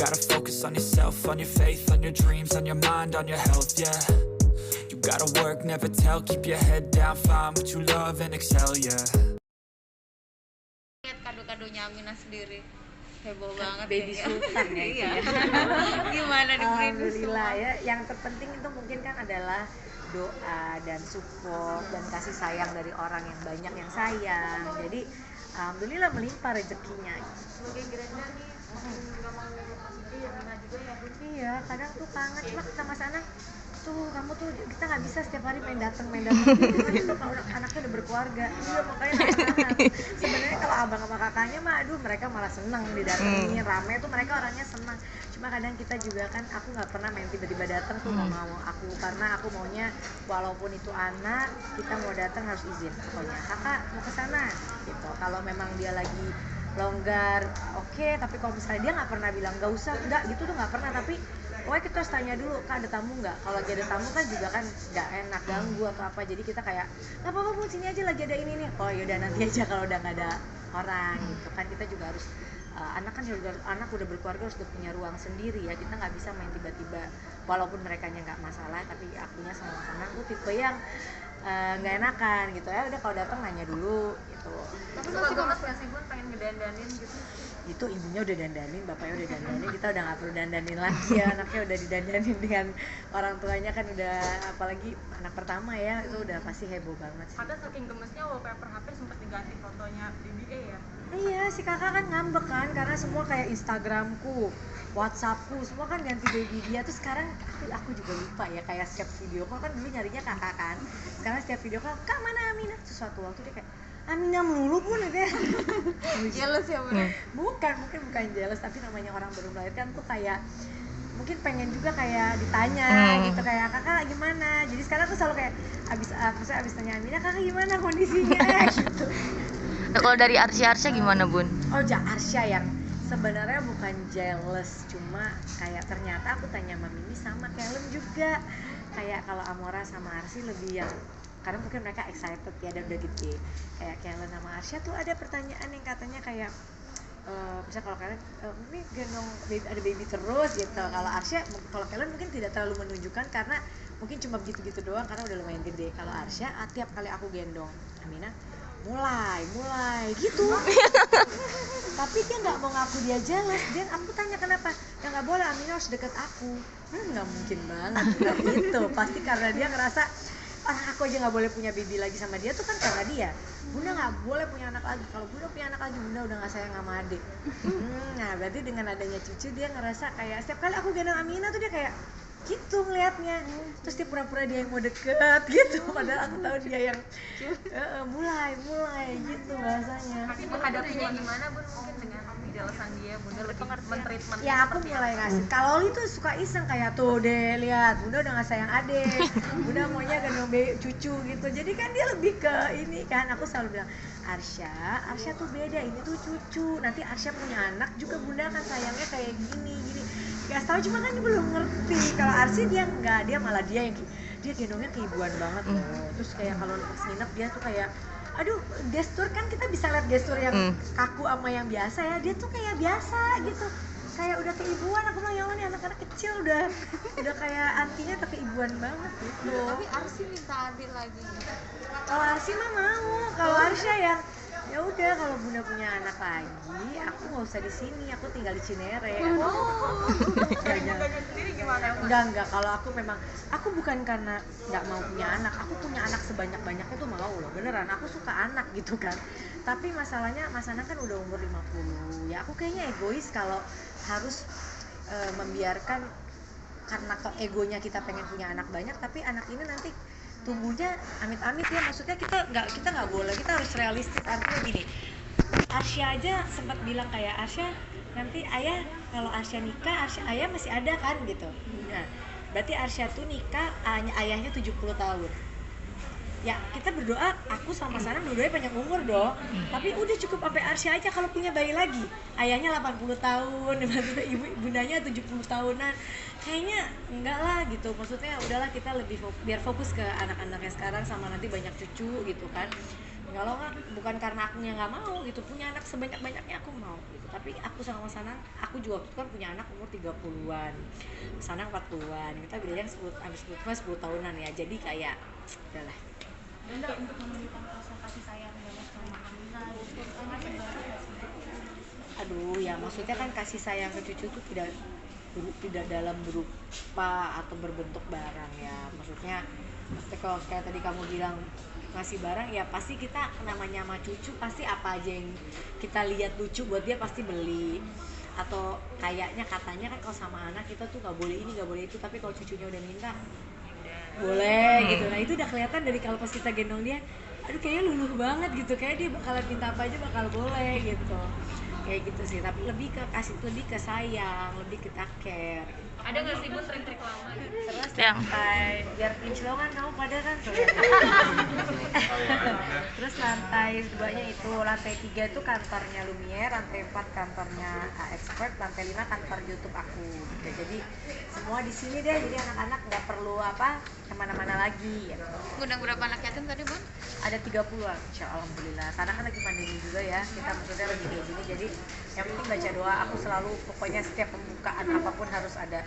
gotta focus on yourself, on your faith, on your dreams, on your mind, on your health, yeah. You gotta work, never tell, keep your head down, find what you love and excel, yeah. Lihat kado-kadonya Aminah sendiri heboh banget baby sultan ya itu ya. Gimana nih Alhamdulillah ya. Yang terpenting itu mungkin kan adalah doa dan support dan kasih sayang dari orang yang banyak yang sayang. Jadi alhamdulillah melimpah rezekinya. sebagai Grenda nih nggak mau ngurus Aminah juga ya Bun? Iya, kadang tuh kangen cuma kata Mas Ana tuh kamu tuh kita nggak bisa setiap hari main datang itu kalau anaknya udah berkeluarga. Iya makanya sebenarnya kalau abang sama kakaknya mah aduh mereka malah seneng didatengin rame tuh mereka orangnya senang. Cuma kadang kita juga kan aku nggak pernah main tiba-tiba datang tuh nggak mau aku karena aku maunya walaupun itu anak kita mau datang harus izin pokoknya kakak mau ke sana gitu. Kalau memang dia lagi longgar oke, tapi kalau misalnya dia nggak pernah bilang nggak usah enggak gitu tuh nggak pernah, tapi pokoknya kita harus tanya dulu kak ada tamu nggak, kalau lagi ada tamu kan juga kan nggak enak ganggu atau apa, jadi kita kayak nggak apa-apa Bu sini aja lagi ada ini nih, oh yaudah nanti aja kalau udah nggak ada orang gitu kan. Kita juga harus anak kan anak udah berkeluarga harus udah punya ruang sendiri ya, kita nggak bisa main tiba-tiba walaupun mereka nya nggak masalah tapi akunya sama anak tuh tipe yang nggak enakan gitu ya, udah kalau datang nanya dulu gitu. Tapi masih banget nggak sih Bun pengen ngedandanin gitu? Itu ibunya udah dandanin, bapaknya udah dandanin, kita udah nggak perlu dandanin lagi ya, anaknya udah didandanin dengan orang tuanya kan udah, apalagi anak pertama ya itu udah pasti heboh banget sih. Kadang saking gemesnya wallpaper HP sempat diganti fotonya BBA ya? Iya si kakak kan ngambek kan karena semua kayak Instagramku, WhatsAppku semua kan ganti baby dia. Terus sekarang aku juga lupa ya kayak setiap video call kan dulu nyarinya kakak kan, sekarang setiap video call kak mana Aminah, sesuatu waktu dia kayak Aminah melulu pun deh. Jealous ya Bun? Bukan jealous, tapi namanya orang baru melahirkan tuh kayak mungkin pengen juga kayak ditanya gitu kayak kakak gimana. Jadi sekarang tuh selalu kayak abis tanya Aminah kakak gimana kondisinya gitu. Nah, kalau dari Arsya gimana Bun? Oh Arsya yang sebenarnya bukan jealous, cuma kayak ternyata aku tanya sama Mimi sama Kellen juga, kayak kalau Amora sama Arsy lebih yang karena mungkin mereka excited ya dan udah gede. Kayak Kellen sama Arsya tuh ada pertanyaan yang katanya kayak misalnya kalau kalian ini gendong baby, ada baby terus gitu. Kalau Arsya, kalau Kellen mungkin tidak terlalu menunjukkan karena mungkin cuma begitu-gitu doang karena udah lumayan gede. Kalau Arsya tiap kali aku gendong Aminah mulai gitu. Tapi dia nggak mau ngaku dia jealous. Dia aku tanya kenapa? Ya nggak boleh, Aminah harus deket aku. Nggak mungkin banget gitu. Pasti karena dia ngerasa orang aku aja nggak boleh punya baby lagi sama dia tuh kan karena dia. Bunda nggak boleh punya anak lagi. Kalau Bunda punya anak lagi, Bunda udah nggak sayang sama adik. Nah berarti dengan adanya cucu dia ngerasa kayak setiap kali aku gendong Aminah tuh dia kayak gitu ngelihatnya, terus dia pura-pura dia yang mau deket gitu, padahal aku tahu dia yang mulai gitu bahasanya. Tapi menghadapinya gimana Bun mungkin dengan kejelasan dia? Bunda lebih men-treatment Ya aku mulai ngasih, kalau Oli tuh suka iseng kayak tuh deh lihat Bunda udah nggak sayang adik, Bunda maunya gendong cucu gitu, jadi kan dia lebih ke ini kan. Aku selalu bilang Arsya tuh beda, ini tuh cucu, nanti Arsya punya anak juga Bunda akan sayangnya kayak gini. Gak tau, cuma kan dia belum ngerti. Kalau Arsy dia enggak, dia malah dia gendongnya keibuan banget loh. Terus kayak kalau pas nginep dia tuh kayak aduh, gestur kan kita bisa lihat gestur yang kaku sama yang biasa ya, dia tuh kayak biasa gitu, kayak udah keibuan. Aku bilang ya Allah nih anak-anak kecil udah kayak antinya tuh keibuan banget gitu. Tapi Arsy minta adik lagi. Kalau Arsy mah mau, kalau Arsya ya udah kalau Bunda punya anak lagi, aku nggak usah di sini, aku tinggal di Cinere. Bundanya sendiri gimana? Enggak. Kalau aku memang, aku bukan karena nggak mau punya anak, aku punya anak sebanyak-banyaknya tuh mau loh, beneran. Aku suka anak gitu kan. Tapi masalahnya Mas Anang kan udah umur 50, ya aku kayaknya egois kalau harus membiarkan karena egonya kita pengen punya anak banyak, tapi anak ini nanti tumbuhnya amit-amit ya, maksudnya kita nggak boleh, kita harus realistis. Artinya gini, Arsya aja sempat bilang kayak Arsya nanti ayah kalau Arsya nikah, ayah masih ada kan gitu. Nah berarti Arsya tuh nikah ayahnya 70 tahun ya, kita berdoa, aku sama Sana berdoa panjang umur dong. Tapi udah cukup sampai Arsya aja kalau punya bayi lagi, ayahnya 80 tahun, maksudnya bundanya 70 tahunan, kayaknya enggak lah gitu. Maksudnya udahlah kita lebih biar fokus ke anak-anaknya sekarang sama nanti banyak cucu gitu kan. kalau nggak bukan karena aku yang nggak mau gitu, punya anak sebanyak-banyaknya aku mau gitu, tapi aku sama Mas Anang, aku juga waktu itu kan punya anak umur 30-an, Mas Anang 40-an, kita bedanya 10 tahunan ya, jadi kayak udahlah. Bunda untuk memberikan rasa kasih sayang dalam sama Amina gitu masih bareng nggak sih? Aduh ya maksudnya kan kasih sayang ke cucu tuh tidak dalam berupa atau berbentuk barang ya, maksudnya kalau kayak tadi kamu bilang ngasih barang ya pasti kita namanya sama cucu pasti apa aja yang kita lihat lucu buat dia pasti beli, atau kayaknya katanya kan kalau sama anak kita tuh nggak boleh ini nggak boleh itu, tapi kalau cucunya udah minta boleh gitu. Nah itu udah kelihatan dari kalau pas kita gendong dia, aduh kayaknya luluh banget gitu, kayak dia bakalan minta apa aja bakal boleh gitu, kayak gitu sih. Tapi lebih ke kasih, lebih ke sayang, lebih kita care. Ada nggak sih Bun trik-trik lama gitu? Terus Yang lantai biar kinclongan kamu pada kan tuh. Terus lantai 2-nya itu, lantai 3 itu kantornya Lumiere, lantai 4 kantornya Expert, lantai 5 kantor YouTube aku gitu. Jadi semua di sini deh, jadi anak-anak nggak perlu kemana-mana lagi gitu. Ngundang berapa anak yatim tadi Bun? Ada 30-an, alhamdulillah, karena kan lagi pandemi juga ya, kita maksudnya lagi kayak gini, jadi yang penting baca doa. Aku selalu pokoknya setiap pembukaan apapun harus ada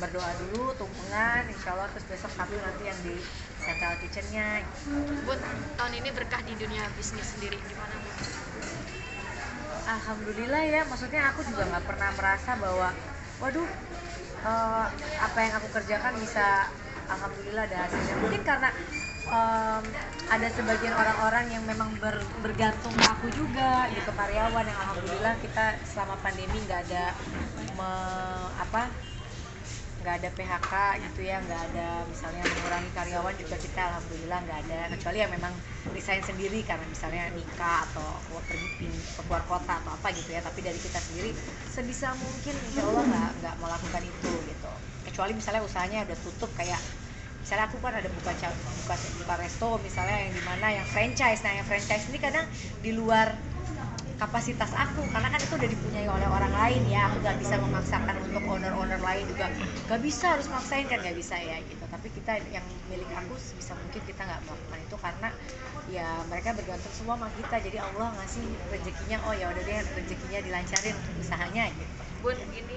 berdoa dulu, tumpengan, insya Allah, terus besok Sabtu nanti yang di Central Kitchen-nya. Bun, tahun ini berkah di dunia bisnis sendiri gimana Bun? Alhamdulillah ya, maksudnya aku juga nggak pernah merasa bahwa waduh apa yang aku kerjakan bisa, alhamdulillah ada hasilnya. Mungkin karena ada sebagian orang-orang yang memang bergantung ke aku juga gitu, karyawan yang alhamdulillah kita selama pandemi nggak ada nggak ada PHK gitu ya, nggak ada misalnya mengurangi karyawan juga, kita alhamdulillah nggak ada, kecuali yang memang resign sendiri karena misalnya nikah atau pergi keluar kota atau apa gitu ya. Tapi dari kita sendiri sebisa mungkin insya Allah nggak melakukan itu gitu, kecuali misalnya usahanya udah tutup, kayak misalnya aku kan ada buka resto misalnya yang dimana yang franchise. Nah yang franchise ini kadang di luar kapasitas aku, karena kan itu udah dipunyai oleh orang lain ya, aku nggak bisa memaksakan untuk owner lain juga, nggak bisa harus maksain kan, nggak bisa ya gitu. Tapi kita yang milik aku sebisa mungkin kita nggak melakukan itu, karena ya mereka bergantung semua sama kita, jadi Allah ngasih rezekinya, oh ya udah deh rezekinya dilancarin untuk usahanya gitu. Bun, ini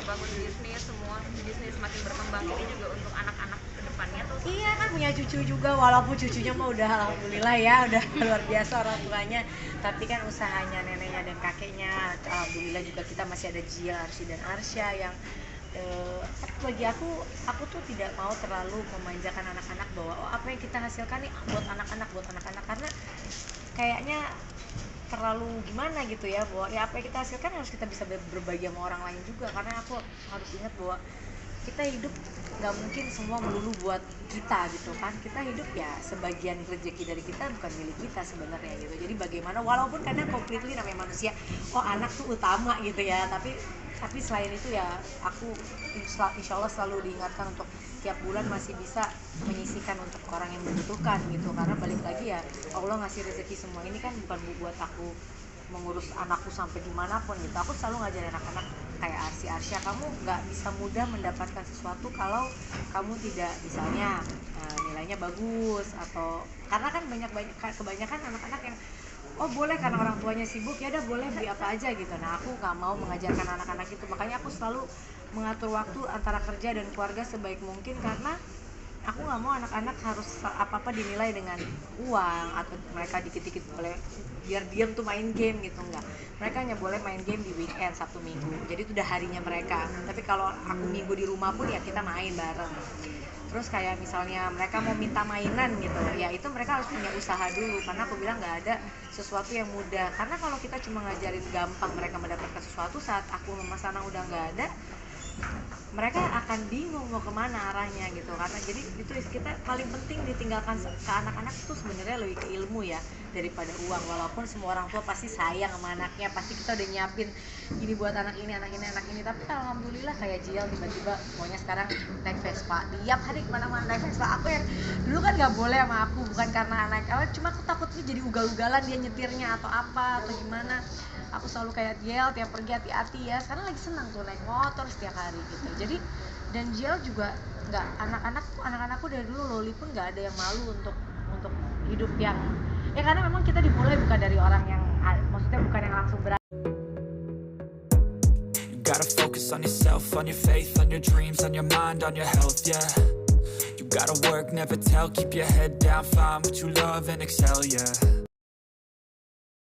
membangun bisnis, semua bisnis semakin berkembang, ini juga untuk anak-anak kedepannya tuh. Iya kan punya cucu juga, walaupun cucunya mah udah alhamdulillah ya udah luar biasa orang tuanya, tapi kan usahanya neneknya dan kakeknya alhamdulillah juga kita masih ada Jial, Arsy dan Arsya yang bagi aku tuh tidak mau terlalu memanjakan anak-anak bahwa apa yang kita hasilkan nih buat anak-anak karena kayaknya terlalu gimana gitu ya, bahwa ya apa yang kita hasilkan harus kita bisa berbagi sama orang lain juga, karena aku harus ingat bahwa kita hidup nggak mungkin semua melulu buat kita gitu kan, kita hidup ya sebagian rezeki dari kita bukan milik kita sebenarnya gitu. Jadi bagaimana, walaupun kadang completely namanya manusia, oh anak tuh utama gitu ya, tapi selain itu ya aku insya Allah selalu diingatkan untuk tiap bulan masih bisa menyisihkan untuk orang yang membutuhkan gitu, karena balik lagi ya Allah ngasih rezeki semua ini kan bukan buat aku mengurus anakku sampai dimanapun gitu. Aku selalu ngajarin anak-anak kayak Arsya, kamu nggak bisa mudah mendapatkan sesuatu kalau kamu tidak misalnya nilainya bagus, atau karena kan kebanyakan anak-anak yang oh boleh karena orang tuanya sibuk ya udah boleh beli apa aja gitu. Nah aku nggak mau mengajarkan anak-anak itu, makanya aku selalu mengatur waktu antara kerja dan keluarga sebaik mungkin, karena aku nggak mau anak-anak harus apa-apa dinilai dengan uang, atau mereka dikit-dikit boleh biar diam tuh main game gitu, enggak. Mereka hanya boleh main game di weekend, Sabtu Minggu, jadi itu udah harinya mereka. Tapi kalau aku minggu di rumah pun ya kita main bareng. Terus kayak misalnya mereka mau minta mainan gitu, ya itu mereka harus punya usaha dulu, karena aku bilang nggak ada sesuatu yang mudah. Karena kalau kita cuma ngajarin gampang mereka mendapatkan sesuatu, saat aku sama Mas Anang udah nggak ada, mereka akan bingung mau kemana arahnya gitu. Karena jadi itu kita paling penting ditinggalkan ke anak-anak itu sebenarnya lebih ke ilmu ya daripada uang. Walaupun semua orang tua pasti sayang sama anaknya, pasti kita udah nyiapin ini buat anak ini, tapi alhamdulillah kayak Jial tiba-tiba maunya sekarang naik Vespa, tiap hari kemana-mana naik Vespa. Aku yang dulu kan nggak boleh sama aku, bukan karena anak, cuma aku takutnya jadi ugal-ugalan dia nyetirnya atau apa atau gimana. Aku selalu kayak Jial tiap pergi hati-hati ya, sekarang lagi senang tuh naik motor setiap hari gitu. Jadi dan Jial juga nggak, anak-anakku dari dulu Loli pun nggak ada yang malu untuk hidup yang Ya karena memang kita dimulai bukan dari orang yang maksudnya bukan yang langsung berani. You gotta focus on yourself, on your faith, on your dreams, on your mind, on your health, yeah. You gotta work, never tell, keep your head down, find what you love and excel, yeah.